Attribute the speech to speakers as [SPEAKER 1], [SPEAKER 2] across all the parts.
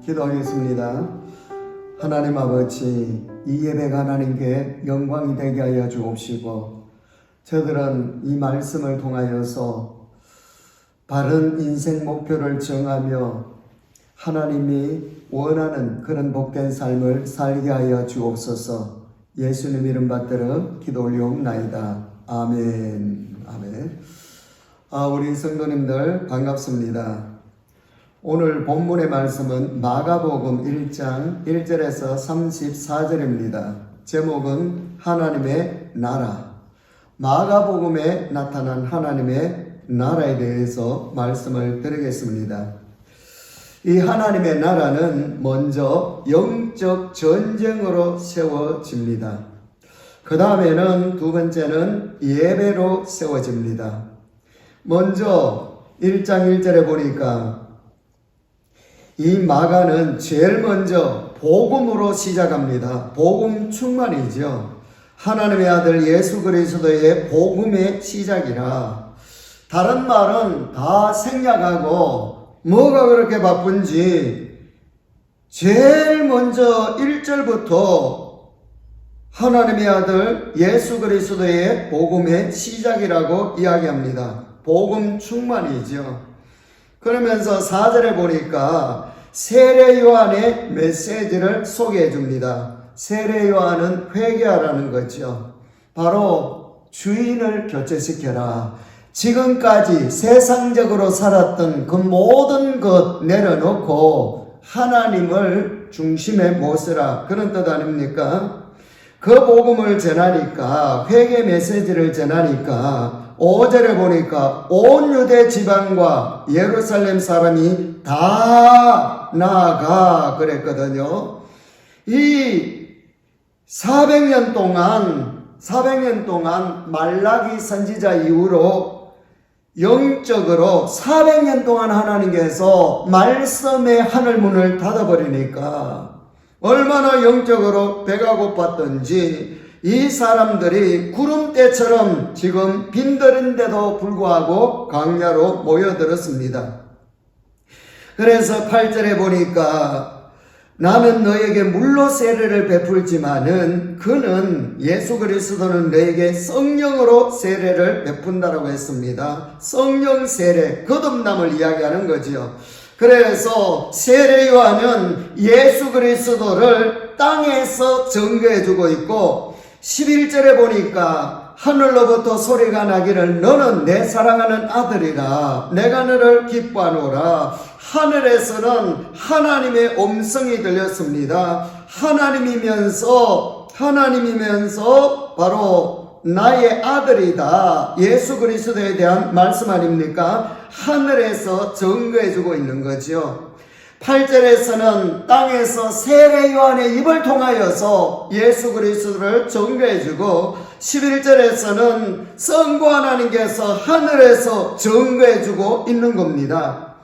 [SPEAKER 1] 기도하겠습니다. 하나님 아버지, 이 예배가 하나님께 영광이 되게 하여 주옵시고, 저들은 이 말씀을 통하여서 바른 인생 목표를 정하며 하나님이 원하는 그런 복된 삶을 살게 하여 주옵소서. 예수님 이름 받들어 기도 올리옵나이다. 아멘. 아멘. 우리 성도님들 반갑습니다. 오늘 본문의 말씀은 마가복음 1장 1절에서 34절입니다. 제목은 하나님의 나라. 마가복음에 나타난 하나님의 나라에 대해서 말씀을 드리겠습니다. 이 하나님의 나라는 먼저 영적 전쟁으로 세워집니다. 그 다음에는 두 번째는 예배로 세워집니다. 먼저 1장 1절에 보니까 이 마가는 제일 먼저 복음으로 시작합니다. 복음 충만이죠. 하나님의 아들 예수 그리스도의 복음의 시작이라. 다른 말은 다 생략하고 뭐가 그렇게 바쁜지 제일 먼저 1절부터 하나님의 아들 예수 그리스도의 복음의 시작이라고 이야기합니다. 복음 충만이죠. 그러면서 4절에 보니까 세례 요한의 메시지를 소개해 줍니다. 세례 요한은 회개하라는 거죠. 바로 주인을 교체시켜라. 지금까지 세상적으로 살았던 그 모든 것 내려놓고 하나님을 중심에 모시라. 그런 뜻 아닙니까? 그 복음을 전하니까, 회개 메시지를 전하니까 5절에 보니까 온 유대 지방과 예루살렘 사람이 다 나아가 그랬거든요. 이 400년 동안 말라기 선지자 이후로 영적으로 400년 동안 하나님께서 말씀의 하늘문을 닫아버리니까 얼마나 영적으로 배가 고팠던지 이 사람들이 구름대처럼 지금 빈들인데도 불구하고 광야로 모여들었습니다. 그래서 8절에 보니까 나는 너에게 물로 세례를 베풀지만은 그는 예수 그리스도는 너에게 성령으로 세례를 베푼다라고 했습니다. 성령 세례, 거듭남을 이야기하는 거지요. 그래서 세례 요한은 예수 그리스도를 땅에서 증거해주고 있고 11절에 보니까 하늘로부터 소리가 나기를 너는 내 사랑하는 아들이라 내가 너를 기뻐하노라. 하늘에서는 하나님의 음성이 들렸습니다. 하나님이면서 바로 나의 아들이다. 예수 그리스도에 대한 말씀 아닙니까? 하늘에서 증거해주고 있는 거죠. 8절에서는 땅에서 세례 요한의 입을 통하여서 예수 그리스도를 증거해주고 11절에서는 성부 하나님께서 하늘에서 증거해주고 있는 겁니다.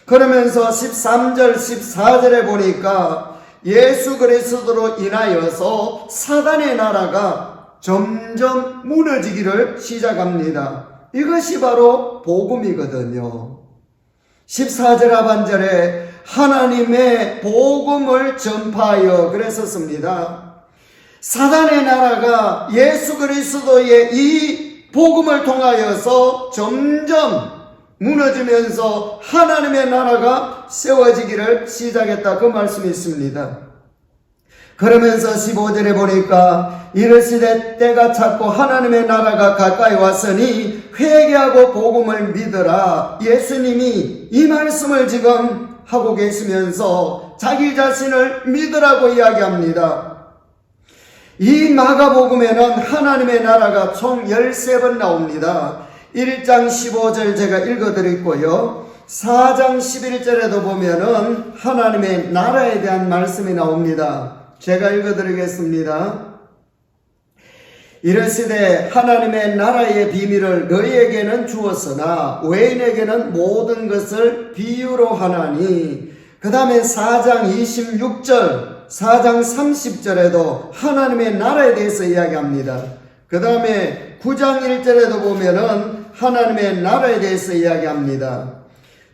[SPEAKER 1] 그러면서 13절 14절에 보니까 예수 그리스도로 인하여서 사단의 나라가 점점 무너지기를 시작합니다. 이것이 바로 복음이거든요. 14절 하반절에 하나님의 복음을 전파하여 그랬었습니다. 사단의 나라가 예수 그리스도의 이 복음을 통하여서 점점 무너지면서 하나님의 나라가 세워지기를 시작했다. 그 말씀이 있습니다. 그러면서 15절에 보니까 이르시되 때가 찼고 하나님의 나라가 가까이 왔으니 회개하고 복음을 믿으라. 예수님이 이 말씀을 지금 하고 계시면서 자기 자신을 믿으라고 이야기합니다. 이 마가복음에는 하나님의 나라가 총 13번 나옵니다. 1장 15절 제가 읽어드렸고요. 4장 11절에도 보면은 하나님의 나라에 대한 말씀이 나옵니다. 제가 읽어드리겠습니다. 이르시되 하나님의 나라의 비밀을 너희에게는 주었으나 외인에게는 모든 것을 비유로 하나니. 그 다음에 4장 26절 4장 30절에도 하나님의 나라에 대해서 이야기합니다. 그 다음에 9장 1절에도 보면은 하나님의 나라에 대해서 이야기합니다.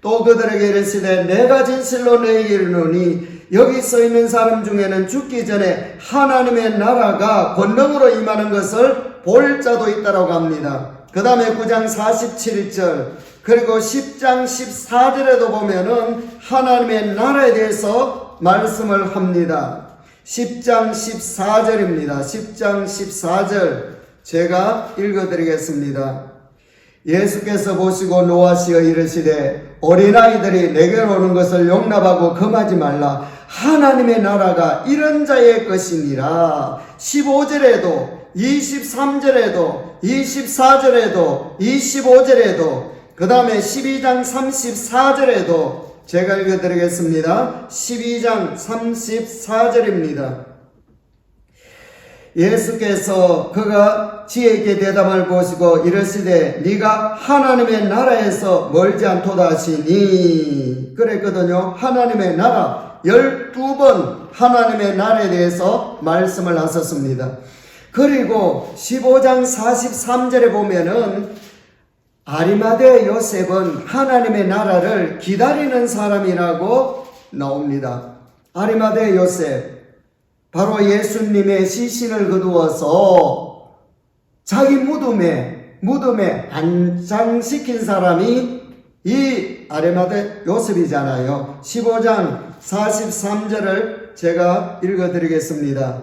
[SPEAKER 1] 또 그들에게 이르시되 내가 진실로 너희에게 이르노니 여기 서 있는 사람 중에는 죽기 전에 하나님의 나라가 권능으로 임하는 것을 볼 자도 있다라고 합니다. 그 다음에 9장 47절 그리고 10장 14절에도 보면은 하나님의 나라에 대해서 말씀을 합니다. 10장 14절입니다. 10장 14절 제가 읽어드리겠습니다. 예수께서 보시고 노하시어 이르시되 어린아이들이 내게로 오는 것을 용납하고 금하지 말라. 하나님의 나라가 이런 자의 것이니라. 15절에도 23절에도 24절에도 25절에도 그 다음에 12장 34절에도 제가 읽어드리겠습니다. 12장 34절입니다. 예수께서 그가 지혜있게 대답을 보시고 이르시되 네가 하나님의 나라에서 멀지 않도다 하시니 그랬거든요. 하나님의 나라 12번 하나님의 나라에 대해서 말씀을 하셨습니다. 그리고 15장 43절에 보면은 아리마대 요셉은 하나님의 나라를 기다리는 사람이라고 나옵니다. 아리마대 요셉 바로 예수님의 시신을 거두어서 자기 무덤에 안장시킨 사람이 이 아리마대 요셉이잖아요. 15장 43절을 제가 읽어드리겠습니다.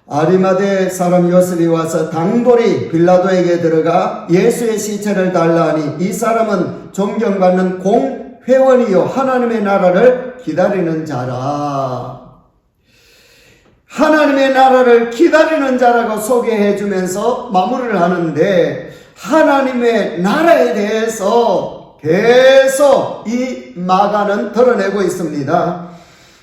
[SPEAKER 1] 아리마대 사람 요셉이 와서 당돌이 빌라도에게 들어가 예수의 시체를 달라 하니 이 사람은 존경받는 공회원이요 하나님의 나라를 기다리는 자라. 하나님의 나라를 기다리는 자라고 소개해 주면서 마무리를 하는데 하나님의 나라에 대해서 계속 이 마가는 드러내고 있습니다.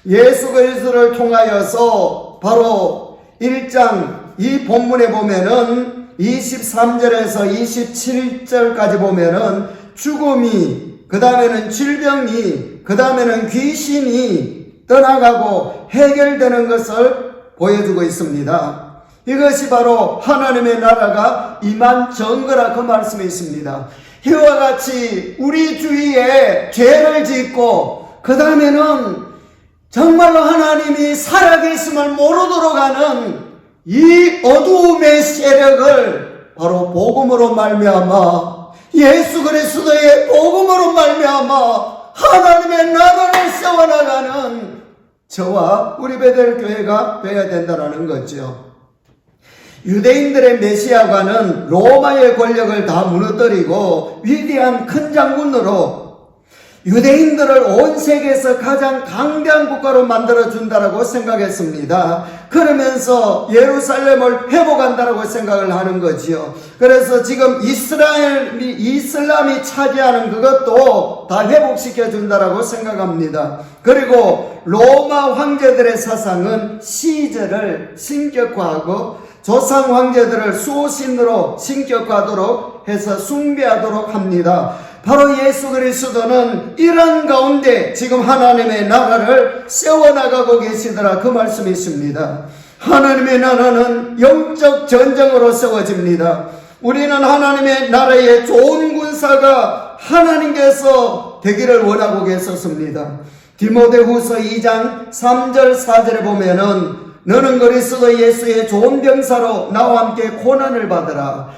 [SPEAKER 1] 예수 그리스도를 통하여서 바로 1장 이 본문에 보면은 23절에서 27절까지 보면은 죽음이, 그 다음에는 질병이, 그 다음에는 귀신이 떠나가고 해결되는 것을 보여주고 있습니다. 이것이 바로 하나님의 나라가 임한 증거라 그 말씀이 있습니다. 이와 같이 우리 주위에 죄를 짓고 그 다음에는 정말로 하나님이 살아계심을 모르도록 하는 이 어두움의 세력을 바로 복음으로 말미암아 예수 그리스도의 복음으로 말미암아 하나님의 나라를 세워나가는 저와 우리 베델교회가 되어야 된다는 거죠. 유대인들의 메시아관은 로마의 권력을 다 무너뜨리고 위대한 큰 장군으로 유대인들을 온 세계에서 가장 강대한 국가로 만들어준다라고 생각했습니다. 그러면서 예루살렘을 회복한다라고 생각을 하는 거지요. 그래서 지금 이슬람이 차지하는 그것도 다 회복시켜준다라고 생각합니다. 그리고 로마 황제들의 사상은 시제를 신격화하고 조상 황제들을 수호신으로 신격화하도록 해서 숭배하도록 합니다. 바로 예수 그리스도는 이런 가운데 지금 하나님의 나라를 세워나가고 계시더라 그 말씀이 있습니다. 하나님의 나라는 영적 전쟁으로 세워집니다. 우리는 하나님의 나라의 좋은 군사가 하나님께서 되기를 원하고 계셨습니다. 디모데후서 2장 3절 4절에 보면은 너는 그리스도 예수의 좋은 병사로 나와 함께 고난을 받으라.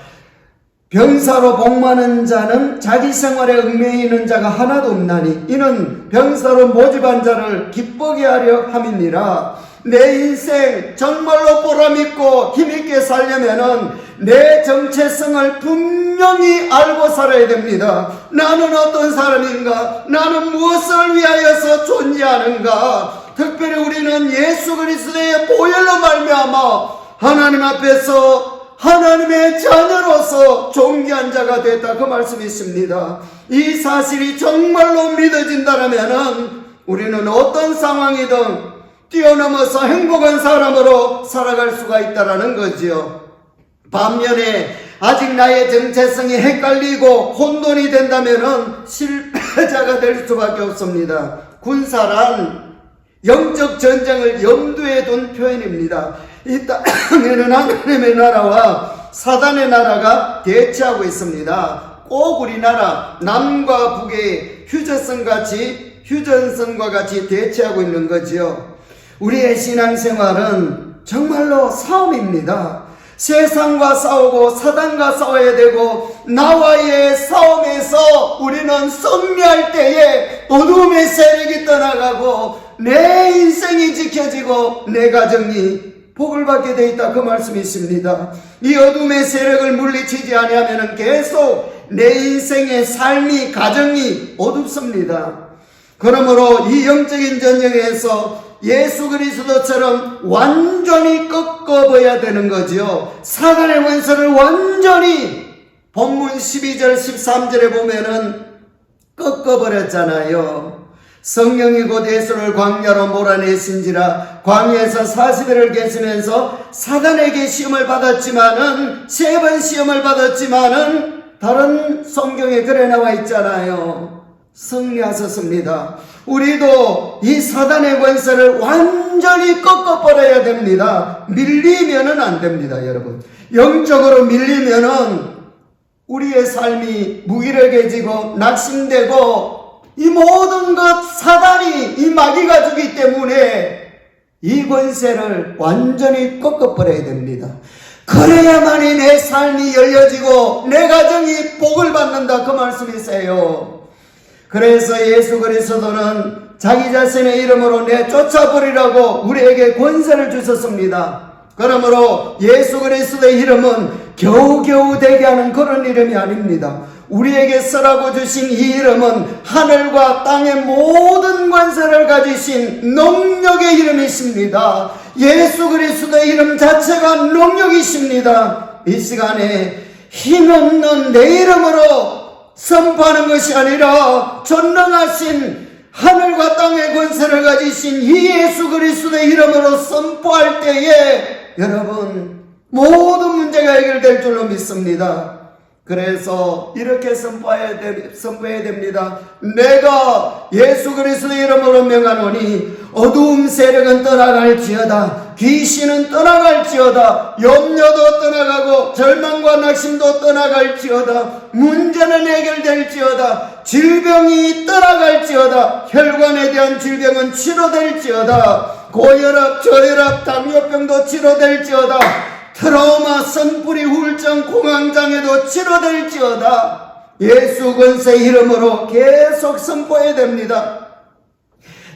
[SPEAKER 1] 병사로 복마는 자는 자기 생활에 얽매여 있는 자가 하나도 없나니 이는 병사로 모집한 자를 기쁘게 하려 함이니라. 내 인생 정말로 보람있고 힘있게 살려면은 내 정체성을 분명히 알고 살아야 됩니다. 나는 어떤 사람인가? 나는 무엇을 위하여서 존재하는가? 특별히 우리는 예수 그리스도의 보혈로 말미암아 하나님 앞에서 하나님의 자녀로서 존귀한 자가 됐다 그 말씀이 있습니다. 이 사실이 정말로 믿어진다면 우리는 어떤 상황이든 뛰어넘어서 행복한 사람으로 살아갈 수가 있다는 거지요. 반면에 아직 나의 정체성이 헷갈리고 혼돈이 된다면 실패자가 될 수밖에 없습니다. 군사란 영적 전쟁을 염두에 둔 표현입니다. 이 땅에는 하나님의 나라와 사단의 나라가 대치하고 있습니다. 꼭 우리나라 남과 북의 휴전선과 같이 대치하고 있는 거지요. 우리의 신앙생활은 정말로 싸움입니다. 세상과 싸우고 사단과 싸워야 되고, 나와의 싸움에서 우리는 승리할 때에 어둠의 세력이 떠나가고 내 인생이 지켜지고 내 가정이 복을 받게 돼 있다, 그 말씀이 있습니다. 이 어둠의 세력을 물리치지 아니하면 계속 내 인생의 삶이, 가정이 어둡습니다. 그러므로 이 영적인 전쟁에서 예수 그리스도처럼 완전히 꺾어버려야 되는 거지요. 사단의 원수를 완전히 본문 12절 13절에 보면은 꺾어버렸잖아요. 성령이 곧 예수를 광야로 몰아내신지라. 광야에서 40일을 계시면서 사단에게 시험을 받았지만은, 3번 시험을 받았지만은 다른 성경에 그래 나와 있잖아요. 승리하셨습니다. 우리도 이 사단의 권세를 완전히 꺾어버려야 됩니다. 밀리면은 안 됩니다, 여러분. 영적으로 밀리면은 우리의 삶이 무기력해지고 낙심되고, 이 모든 것 사단이, 이 마귀가 주기 때문에 이 권세를 완전히 꺾어버려야 됩니다. 그래야만이 내 삶이 열려지고 내 가정이 복을 받는다, 그 말씀이세요. 그래서 예수 그리스도는 자기 자신의 이름으로 내쫓아버리라고 우리에게 권세를 주셨습니다. 그러므로 예수 그리스도의 이름은 겨우겨우 되게 하는 그런 이름이 아닙니다. 우리에게 쓰라고 주신 이 이름은 하늘과 땅의 모든 권세를 가지신 능력의 이름이십니다. 예수 그리스도의 이름 자체가 능력이십니다. 이 시간에 힘없는 내 이름으로 선포하는 것이 아니라 전능하신 하늘과 땅의 권세를 가지신 이 예수 그리스도의 이름으로 선포할 때에 여러분 모든 문제가 해결될 줄로 믿습니다. 그래서 이렇게 선포해야 됩니다. 내가 예수 그리스도의 이름으로 명하노니 어두움 세력은 떠나갈지어다, 귀신은 떠나갈지어다, 염려도 떠나가고 절망과 낙심도 떠나갈지어다, 문제는 해결될지어다, 질병이 떠나갈지어다, 혈관에 대한 질병은 치료될지어다, 고혈압, 저혈압, 당뇨병도 치료될지어다, 트라우마, 선풀이, 우울증, 공황장애도 치료될지어다. 예수 권세 이름으로 계속 선포해야 됩니다.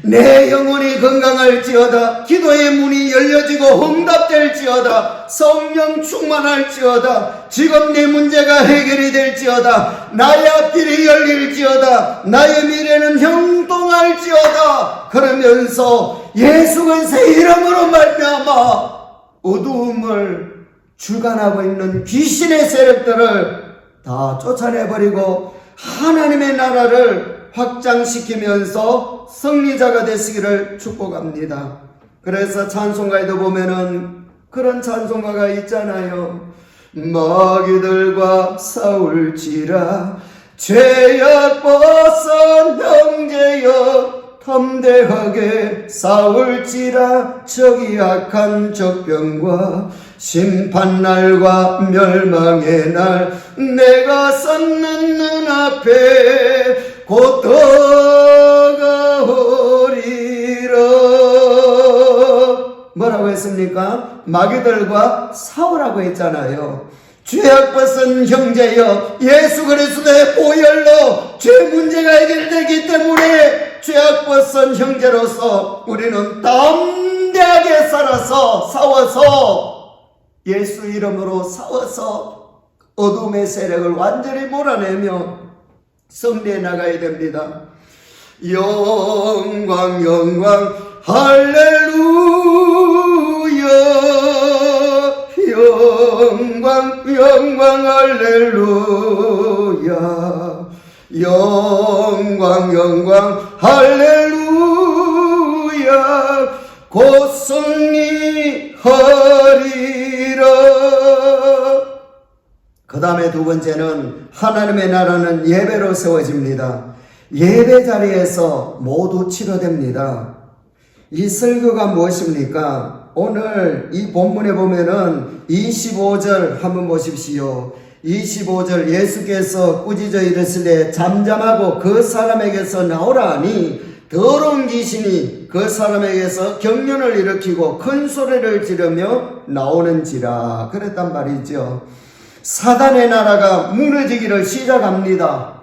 [SPEAKER 1] 내 영혼이 건강할지어다, 기도의 문이 열려지고 응답될지어다, 성령 충만할지어다, 지금 내 문제가 해결이 될지어다, 나의 앞길이 열릴지어다, 나의 미래는 형통할지어다. 그러면서 예수 권세 이름으로 말미암아 어두움을 주관하고 있는 귀신의 세력들을 다 쫓아내버리고 하나님의 나라를 확장시키면서 승리자가 되시기를 축복합니다. 그래서 찬송가에도 보면은 그런 찬송가가 있잖아요. 마귀들과 싸울지라 죄악 벗은 형제여, 담대하게 싸울지라 적이 악한 적병과 심판날과 멸망의 날, 내가 섰는 눈앞에 곧 다가오리라. 뭐라고 했습니까? 마귀들과 싸우라고 했잖아요. 죄악 벗은 형제여, 예수 그리스도의 보혈로 죄 문제가 해결되기 때문에 죄악 벗은 형제로서 우리는 담대하게 살아서 싸워서 예수 이름으로 싸워서 어둠의 세력을 완전히 몰아내며 승리해 나가야 됩니다. 영광 영광 할렐루야, 영광 영광 할렐루야, 영광 영광 할렐루야, 곧 승리하리라. 그 다음에 두 번째는 하나님의 나라는 예배로 세워집니다. 예배 자리에서 모두 치료됩니다. 이 설교가 무엇입니까? 오늘 이 본문에 보면은 25절 한번 보십시오. 25절 예수께서 꾸짖어 이르시되 잠잠하고 그 사람에게서 나오라 하니 더러운 귀신이 그 사람에게서 경련을 일으키고 큰 소리를 지르며 나오는지라. 그랬단 말이죠. 사단의 나라가 무너지기를 시작합니다.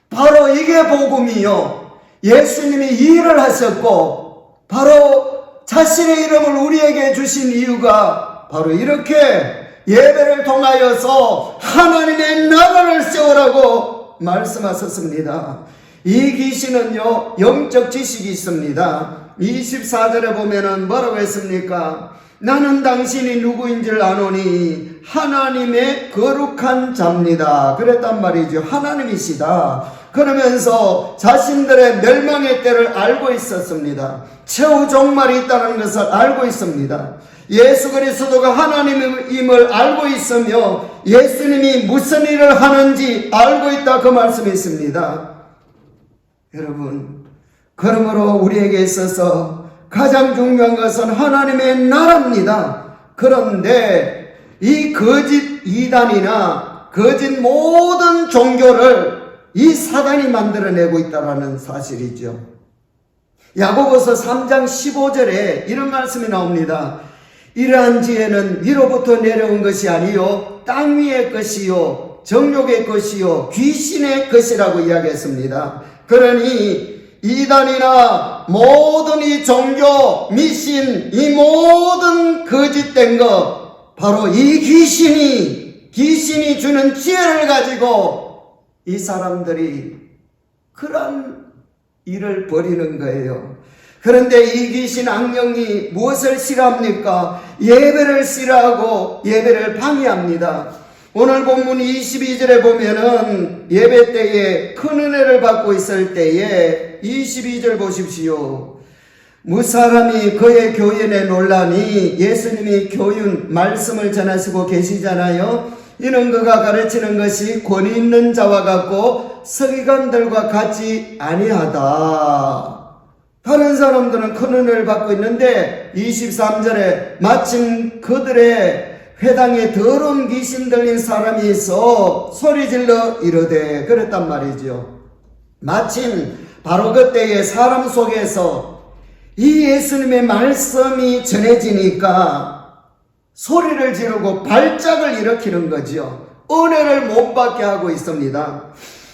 [SPEAKER 1] 바로 이게 복음이요. 예수님이 이 일을 하셨고 바로 자신의 이름을 우리에게 주신 이유가 바로 이렇게 예배를 통하여서 하나님의 나라를 세우라고 말씀하셨습니다. 이 귀신은요, 영적 지식이 있습니다. 24절에 보면은 뭐라고 했습니까? 나는 당신이 누구인 줄 아노니 하나님의 거룩한 자입니다. 그랬단 말이죠. 하나님이시다. 그러면서 자신들의 멸망의 때를 알고 있었습니다. 최후 종말이 있다는 것을 알고 있습니다. 예수 그리스도가 하나님임을 알고 있으며 예수님이 무슨 일을 하는지 알고 있다, 그 말씀이 있습니다. 여러분, 그러므로 우리에게 있어서 가장 중요한 것은 하나님의 나라입니다. 그런데 이 거짓 이단이나 거짓 모든 종교를 이 사단이 만들어내고 있다는 사실이죠. 야고보서 3장 15절에 이런 말씀이 나옵니다. 이러한 지혜는 위로부터 내려온 것이 아니요 땅 위의 것이요 정욕의 것이요 귀신의 것이라고 이야기했습니다. 그러니 이단이나 모든 이 종교, 미신, 이 모든 거짓된 것, 바로 이 귀신이 주는 지혜를 가지고 이 사람들이 그런 일을 벌이는 거예요. 그런데 이 귀신 악령이 무엇을 싫어합니까? 예배를 싫어하고 예배를 방해합니다. 오늘 본문 22절에 보면은 예배 때에 큰 은혜를 받고 있을 때에 22절 보십시오. 무사람이 그의 교연에 놀라니, 예수님이 교훈 말씀을 전하시고 계시잖아요. 이는 그가 가르치는 것이 권위 있는 자와 같고 서기관들과 같이 아니하다. 다른 사람들은 큰 은혜를 받고 있는데 23절에 마침 그들의 회당에 더러운 귀신 들린 사람이 있어 소리질러 이르되, 그랬단 말이죠. 마침 바로 그때에 사람 속에서 이 예수님의 말씀이 전해지니까 소리를 지르고 발작을 일으키는 거죠. 은혜를 못 받게 하고 있습니다.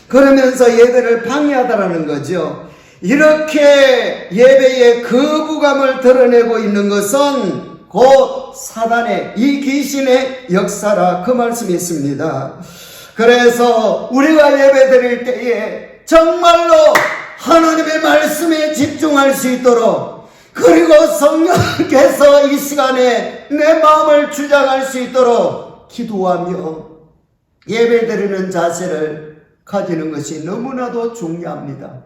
[SPEAKER 1] 그러면서 예배를 방해하다라는 거죠. 이렇게 예배의 거부감을 드러내고 있는 것은 곧 사단의 이 귀신의 역사라, 그 말씀이 있습니다. 그래서 우리가 예배 드릴 때에 정말로 하나님의 말씀에 집중할 수 있도록, 그리고 성령께서 이 시간에 내 마음을 주장할 수 있도록 기도하며 예배 드리는 자세를 가지는 것이 너무나도 중요합니다.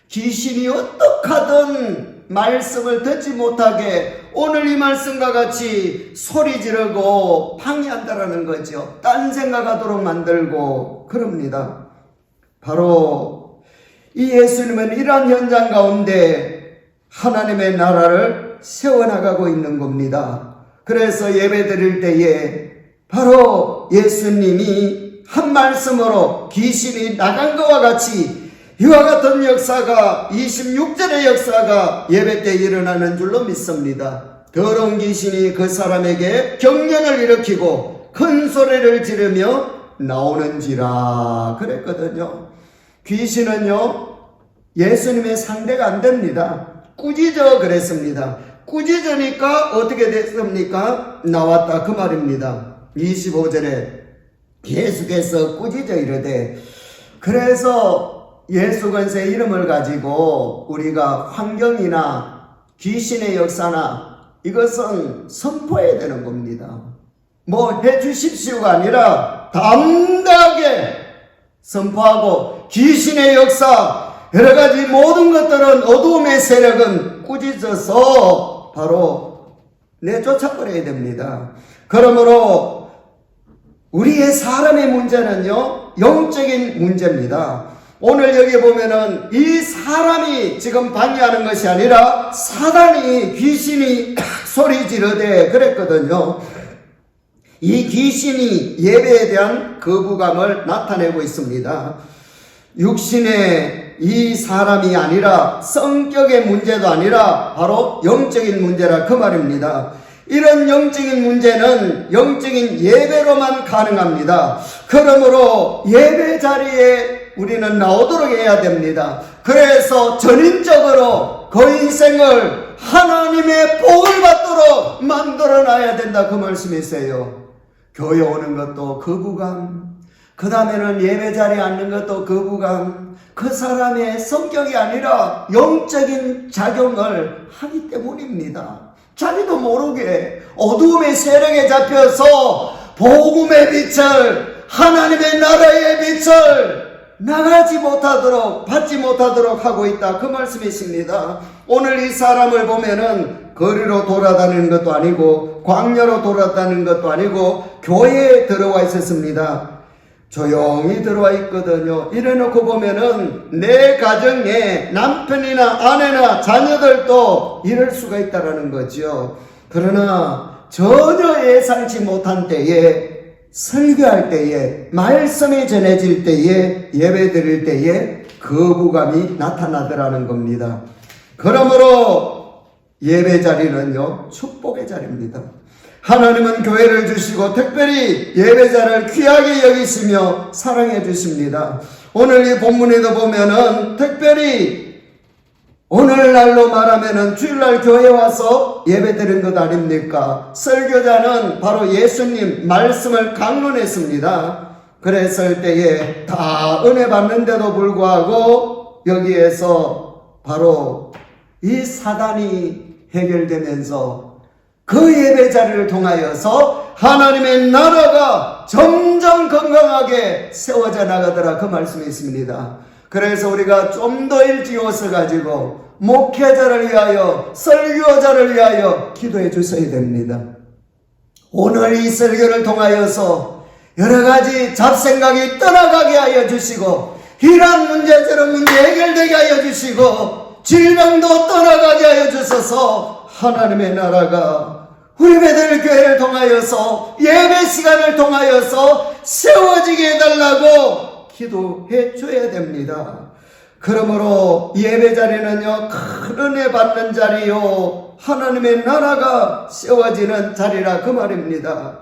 [SPEAKER 1] 귀신이 어떻게든 말씀을 듣지 못하게 오늘 이 말씀과 같이 소리 지르고 방해한다라는 거죠. 딴 생각하도록 만들고 그럽니다. 바로 이 예수님은 이러한 현장 가운데 하나님의 나라를 세워나가고 있는 겁니다. 그래서 예배 드릴 때에 바로 예수님이 한 말씀으로 귀신이 나간 것과 같이 이와 같은 역사가 26절의 역사가 예배 때 일어나는 줄로 믿습니다. 더러운 귀신이 그 사람에게 경련을 일으키고 큰 소리를 지르며 나오는지라 그랬거든요. 귀신은요 예수님의 상대가 안 됩니다. 꾸짖어 그랬습니다. 꾸짖으니까 어떻게 됐습니까? 나왔다 그 말입니다. 25절에 예수께서 꾸짖어 이르되, 그래서 예수 권세의 이름을 가지고 우리가 환경이나 귀신의 역사나 이것은 선포해야 되는 겁니다. 뭐 해주십시오가 아니라 담대하게 선포하고, 귀신의 역사 여러 가지 모든 것들은 어두움의 세력은 꾸짖어서 바로 내쫓아버려야 됩니다. 그러므로 우리의 사람의 문제는요 영적인 문제입니다. 오늘 여기 보면은 이 사람이 지금 방해하는 것이 아니라 사단이, 귀신이 소리 지르되 그랬거든요. 이 귀신이 예배에 대한 거부감을 나타내고 있습니다. 육신의 이 사람이 아니라 성격의 문제도 아니라 바로 영적인 문제라 그 말입니다. 이런 영적인 문제는 영적인 예배로만 가능합니다. 그러므로 예배 자리에 우리는 나오도록 해야 됩니다. 그래서 전인적으로 그 인생을 하나님의 복을 받도록 만들어 놔야 된다 그 말씀이세요. 교회 오는 것도 거부감, 그 다음에는 예배 자리에 앉는 것도 거부감, 그 사람의 성격이 아니라 영적인 작용을 하기 때문입니다. 자기도 모르게 어두움의 세력에 잡혀서 복음의 빛을, 하나님의 나라의 빛을 나가지 못하도록, 받지 못하도록 하고 있다 그 말씀이십니다. 오늘 이 사람을 보면은 거리로 돌아다니는 것도 아니고 광야로 돌아다니는 것도 아니고 교회에 들어와 있었습니다. 조용히 들어와 있거든요. 이래놓고 보면은 내 가정에 남편이나 아내나 자녀들도 이럴 수가 있다라는 거죠. 그러나 전혀 예상치 못한 때에, 설교할 때에, 말씀이 전해질 때에, 예배 드릴 때에 거부감이 나타나더라는 겁니다. 그러므로 예배 자리는요, 축복의 자리입니다. 하나님은 교회를 주시고 특별히 예배자를 귀하게 여기시며 사랑해 주십니다. 오늘 이 본문에도 보면은 특별히 오늘날로 말하면은 주일날 교회 와서 예배 드린 것 아닙니까? 설교자는 바로 예수님 말씀을 강론했습니다. 그랬을 때에 다 은혜 받는데도 불구하고 여기에서 바로 이 사단이 해결되면서 그 예배 자리를 통하여서 하나님의 나라가 점점 건강하게 세워져 나가더라 그 말씀이 있습니다. 그래서 우리가 좀 더 일찍 오셔가지고 목회자를 위하여, 설교자를 위하여 기도해 주셔야 됩니다. 오늘 이 설교를 통하여서 여러 가지 잡생각이 떠나가게 하여 주시고, 이러한 문제 저런 문제 해결되게 하여 주시고, 질병도 떠나가게 하여 주셔서 하나님의 나라가 우리 베들 교회를 통하여서, 예배 시간을 통하여서 세워지게 해달라고 기도해 줘야 됩니다. 그러므로 예배 자리는요, 큰 은혜 받는 자리요, 하나님의 나라가 세워지는 자리라 그 말입니다.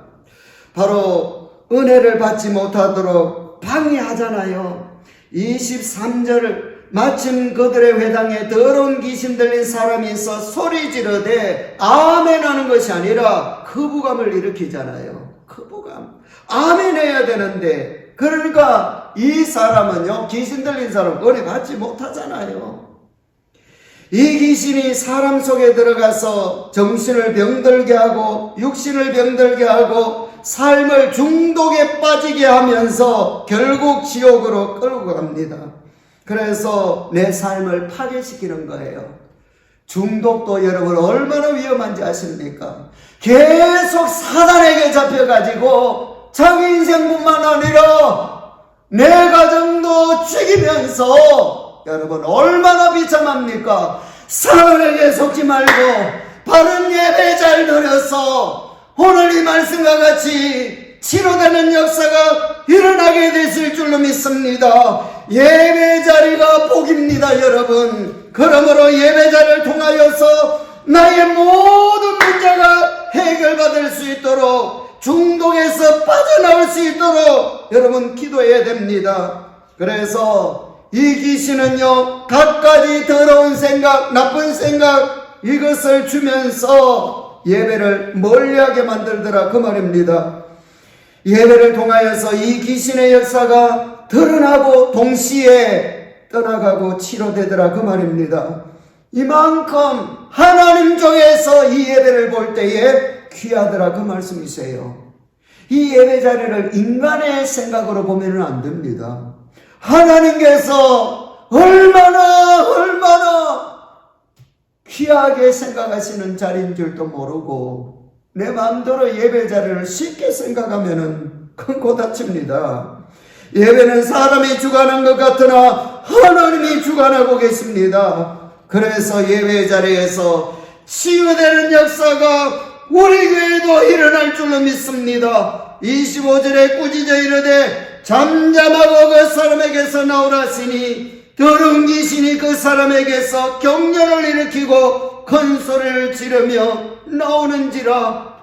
[SPEAKER 1] 바로 은혜를 받지 못하도록 방해하잖아요. 23절을 마침 그들의 회당에 더러운 귀신 들린 사람이 있어 소리 지르되 아멘 하는 것이 아니라 거부감을 일으키잖아요. 거부감. 아멘 해야 되는데, 그러니까 이 사람은요, 귀신 들린 사람 은혜 받지 못하잖아요. 이 귀신이 사람 속에 들어가서 정신을 병들게 하고 육신을 병들게 하고 삶을 중독에 빠지게 하면서 결국 지옥으로 끌고 갑니다. 그래서 내 삶을 파괴시키는 거예요. 중독도 여러분 얼마나 위험한지 아십니까? 계속 사단에게 잡혀가지고 자기 인생뿐만 아니라 내 가정도 죽이면서 여러분 얼마나 비참합니까? 사단에게 속지 말고 바른 예배 잘 누려서 오늘 이 말씀과 같이 치료되는 역사가 일어나게 되실 줄로 믿습니다. 예배 자리가 복입니다, 여러분. 그러므로 예배 자리를 통하여서 나의 모든 문제가 해결받을 수 있도록, 중독에서 빠져나올 수 있도록 여러분 기도해야 됩니다. 그래서 이 귀신은요, 갖가지 더러운 생각, 나쁜 생각, 이것을 주면서 예배를 멀리하게 만들더라 그 말입니다. 예배를 통하여서 이 귀신의 역사가 드러나고 동시에 떠나가고 치료되더라 그 말입니다. 이만큼 하나님 쪽에서 이 예배를 볼 때에 귀하더라 그 말씀이세요. 이 예배 자리를 인간의 생각으로 보면 안 됩니다. 하나님께서 얼마나 귀하게 생각하시는 자리인 줄도 모르고 내 마음대로 예배 자리를 쉽게 생각하면 큰 고다칩니다. 예배는 사람이 주관한 것 같으나 하나님이 주관하고 계십니다. 그래서 예배 자리에서 치유되는 역사가 우리 교회도 일어날 줄로 믿습니다. 25절에 꾸짖어 이르되 잠잠하고 그 사람에게서 나오라 하시니 더러운 귀신이 그 사람에게서 격렬을 일으키고 큰 소리를 지르며 나오는지라.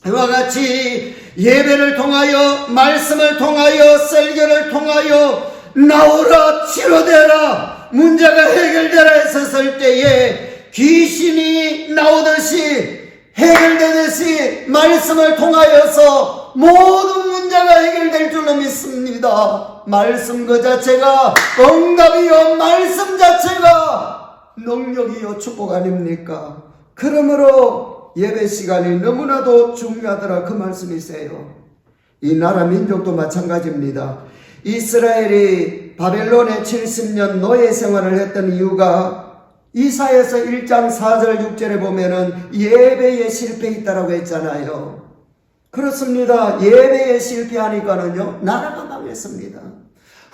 [SPEAKER 1] 이와 같이 예배를 통하여 말씀을 통하여 설교를 통하여 나오라 치료되라 문제가 해결되라 했었을 때에 귀신이 나오듯이 해결되듯이 말씀을 통하여서 모든 문제가 해결될 줄로 믿습니다. 말씀 그 자체가 응답이요 말씀 자체가 능력이요 축복 아닙니까? 그러므로 예배 시간이 너무나도 중요하더라 그 말씀이세요. 이 나라 민족도 마찬가지입니다. 이스라엘이 바벨론에 70년 노예 생활을 했던 이유가 이사야서 1장 4절 6절에 보면은 예배에 실패했다라고 했잖아요. 그렇습니다. 예배에 실패하니까는요 나라가 망했습니다.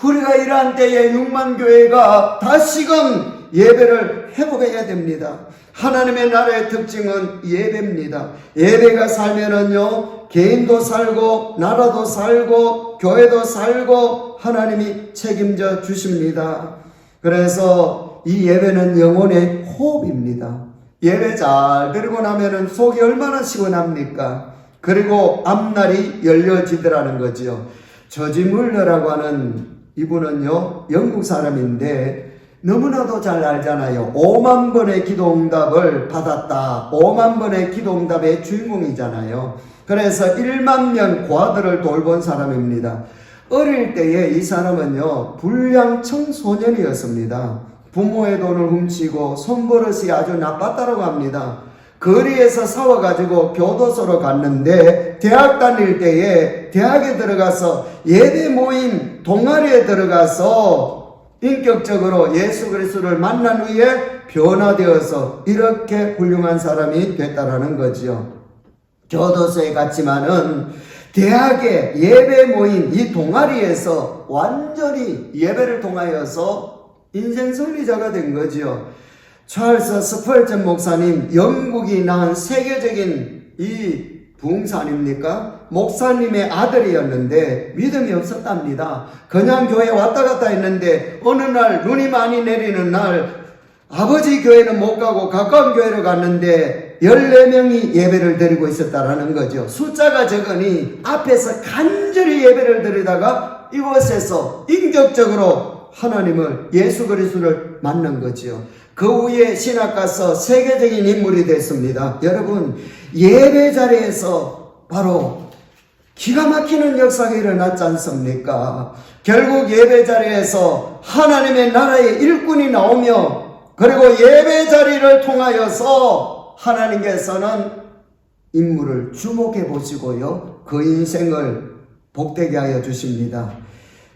[SPEAKER 1] 우리가 이러한 때에 6만 교회가 다시금 예배를 회복해야 됩니다. 하나님의 나라의 특징은 예배입니다. 예배가 살면은요 개인도 살고 나라도 살고 교회도 살고 하나님이 책임져 주십니다. 그래서 이 예배는 영혼의 호흡입니다. 예배 잘 드리고 나면은 속이 얼마나 시원합니까? 그리고 앞날이 열려지더라는 거지요. 저지 물러라고 하는 이분은요 영국 사람인데 너무나도 잘 알잖아요. 5만 번의 기도응답을 받았다. 5만 번의 기도응답의 주인공이잖아요. 그래서 1만 명 고아들을 돌본 사람입니다. 어릴 때에 이 사람은요 불량 청소년이었습니다. 부모의 돈을 훔치고 손버릇이 아주 나빴다고 합니다. 거리에서 싸워가지고 교도소로 갔는데 대학 다닐 때에 대학에 들어가서 예배 모임 동아리에 들어가서 인격적으로 예수 그리스도를 만난 후에 변화되어서 이렇게 훌륭한 사람이 됐다라는 거지요. 교도소에 갔지만은 대학의 예배 모임 이 동아리에서 완전히 예배를 통하여서 인생 승리자가 된 거지요. 찰스 스펄전 목사님, 영국이 낳은 세계적인 이 부흥사 아닙니까? 목사님의 아들이었는데 믿음이 없었답니다. 그냥 교회 왔다 갔다 했는데 어느 날 눈이 많이 내리는 날 아버지 교회는 못 가고 가까운 교회로 갔는데 14명이 예배를 드리고 있었다라는 거죠. 숫자가 적으니 앞에서 간절히 예배를 드리다가 이곳에서 인격적으로 하나님을 예수 그리스도를 만난 거지요. 그 후에 신학 가서 세계적인 인물이 됐습니다. 여러분 예배 자리에서 바로 기가 막히는 역사가 일어났지 않습니까? 결국 예배 자리에서 하나님의 나라의 일꾼이 나오며 그리고 예배 자리를 통하여서 하나님께서는 인물을 주목해 보시고요 그 인생을 복되게 하여 주십니다.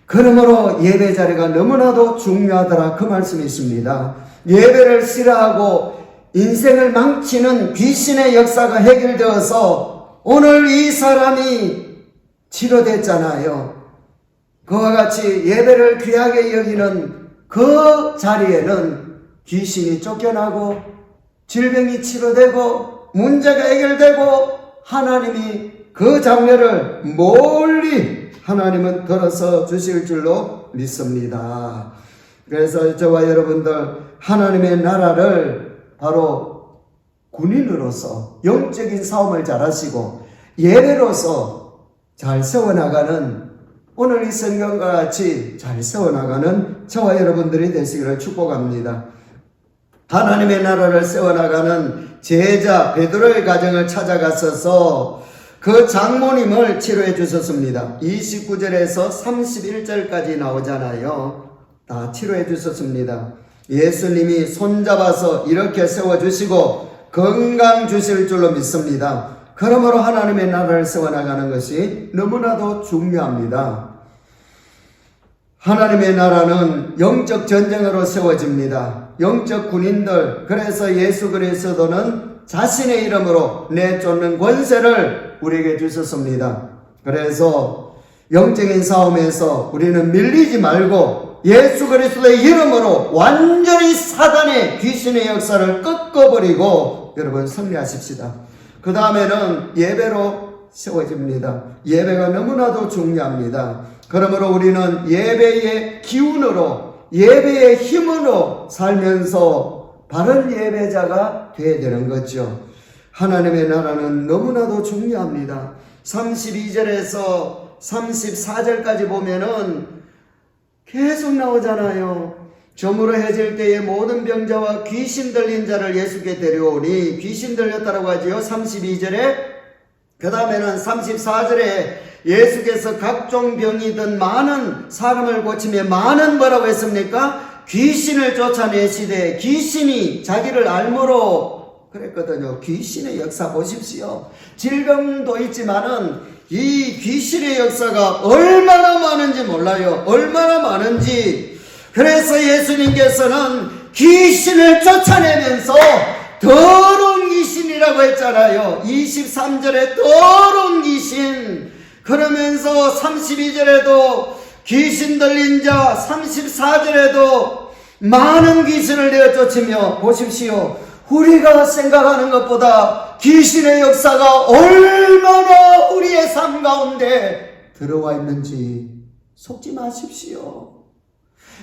[SPEAKER 1] 그러므로 예배 자리가 너무나도 중요하더라 그 말씀이 있습니다. 예배를 싫어하고 인생을 망치는 귀신의 역사가 해결되어서 오늘 이 사람이 치료됐잖아요. 그와 같이 예배를 귀하게 여기는 그 자리에는 귀신이 쫓겨나고 질병이 치료되고 문제가 해결되고 하나님이 그 장면을 멀리 하나님은 들어서 주실 줄로 믿습니다. 그래서 저와 여러분들 하나님의 나라를 바로 군인으로서 영적인 싸움을 잘하시고 예배로서 잘 세워나가는 오늘 이 성경과 같이 잘 세워나가는 저와 여러분들이 되시기를 축복합니다. 하나님의 나라를 세워나가는 제자 베드로의 가정을 찾아갔어서 그 장모님을 치료해 주셨습니다. 29절에서 31절까지 나오잖아요. 다 치료해 주셨습니다. 예수님이 손잡아서 이렇게 세워주시고 건강 주실 줄로 믿습니다. 그러므로 하나님의 나라를 세워나가는 것이 너무나도 중요합니다. 하나님의 나라는 영적 전쟁으로 세워집니다. 영적 군인들, 그래서 예수 그리스도는 자신의 이름으로 내쫓는 권세를 우리에게 주셨습니다. 그래서 영적인 싸움에서 우리는 밀리지 말고 예수 그리스도의 이름으로 완전히 사단의 귀신의 역사를 꺾어버리고 여러분 승리하십시다. 그 다음에는 예배로 세워집니다. 예배가 너무나도 중요합니다. 그러므로 우리는 예배의 기운으로, 예배의 힘으로 살면서 바른 예배자가 되어야 되는 거죠. 하나님의 나라는 너무나도 중요합니다. 32절에서 34절까지 보면은 계속 나오잖아요. 저물어 해질 때에 모든 병자와 귀신 들린 자를 예수께 데려오니, 귀신 들렸다라고 하지요. 32절에. 그 다음에는 34절에 예수께서 각종 병이 든 많은 사람을 고치며, 많은 뭐라고 했습니까? 귀신을 쫓아내시되 귀신이 자기를 알므로 그랬거든요. 귀신의 역사 보십시오. 질병도 있지만은 이 귀신의 역사가 얼마나 많은지 몰라요. 얼마나 많은지. 그래서 예수님께서는 귀신을 쫓아내면서 더러운 귀신이라고 했잖아요. 23절에 더러운 귀신. 그러면서 32절에도 귀신 들린 자, 34절에도 많은 귀신을 내어 쫓으며, 보십시오. 우리가 생각하는 것보다 귀신의 역사가 얼마나 우리의 삶 가운데 들어와 있는지 속지 마십시오.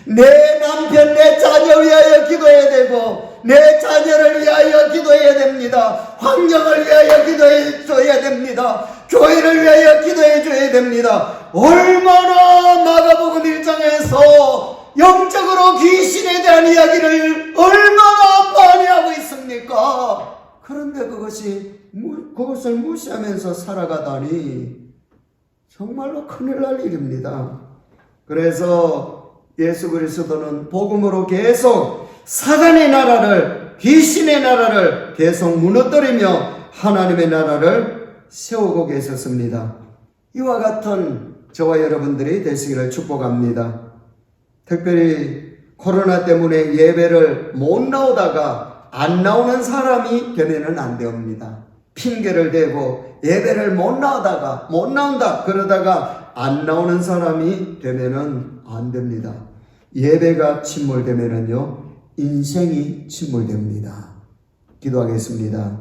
[SPEAKER 1] 내 남편, 내 자녀 위하여 기도해야 되고, 내 자녀를 위하여 기도해야 됩니다. 환경을 위하여 기도해 줘야 됩니다. 교회를 위하여 기도해 줘야 됩니다. 얼마나 마가복음 1장에서 영적으로 귀신에 대한 이야기를 얼마나 많이 하고 있습니까? 그런데 그것을 무시하면서 살아가다니 정말로 큰일 날 일입니다. 그래서 예수 그리스도는 복음으로 계속 사단의 나라를, 귀신의 나라를 계속 무너뜨리며 하나님의 나라를 세우고 계셨습니다. 이와 같은 저와 여러분들이 되시기를 축복합니다. 특별히 코로나 때문에 예배를 못 나오다가 안 나오는 사람이 되면은 안 됩니다. 핑계를 대고 예배를 못 나온다 그러다가 안 나오는 사람이 되면은 안 됩니다. 예배가 침몰되면은요, 인생이 침몰됩니다. 기도하겠습니다.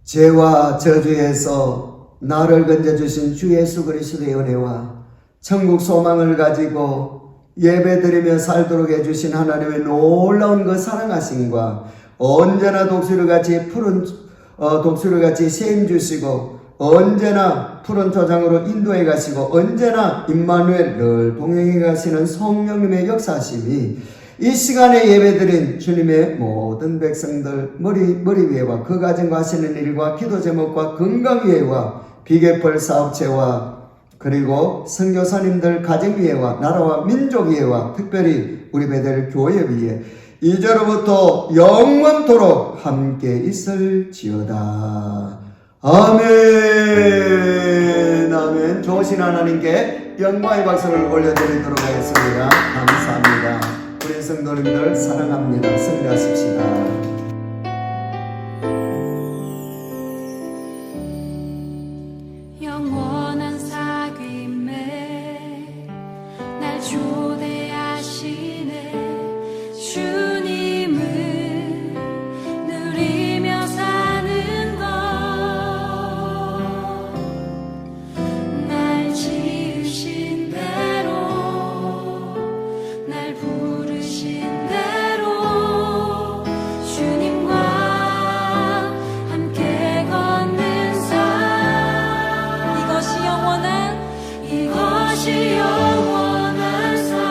[SPEAKER 1] 죄와 저주에서 나를 건져주신 주 예수 그리스도의 은혜와 천국 소망을 가지고 예배드리며 살도록 해주신 하나님의 놀라운 그 사랑하심과 언제나 독수리같이 푸른 독수리같이 세임 주시고 언제나 푸른 토장으로 인도해 가시고 언제나 임마누엘 늘 동행해 가시는 성령님의 역사심이 이 시간에 예배드린 주님의 모든 백성들 머리 위에와 그 가정과 하시는 일과 기도 제목과 건강위에와 비계펄 사업체와 그리고 선교사님들 가정 위에와 나라와 민족 위에와 특별히 우리 베델 교회 위에 이제로부터 영원토록 함께 있을지어다. 아멘. 아멘. 좋으신 하나님께 영광의 박수를 올려드리도록 하겠습니다. 감사합니다. 우리 성도님들 사랑합니다. 승리하십시다.
[SPEAKER 2] 영원한 사귐에 날 초대하시네. 주님을 누리며 사는 것, 날 지으신 대로, 날 부르신 대로 주님과 함께 걷는 삶. 이것이 영원한 삶.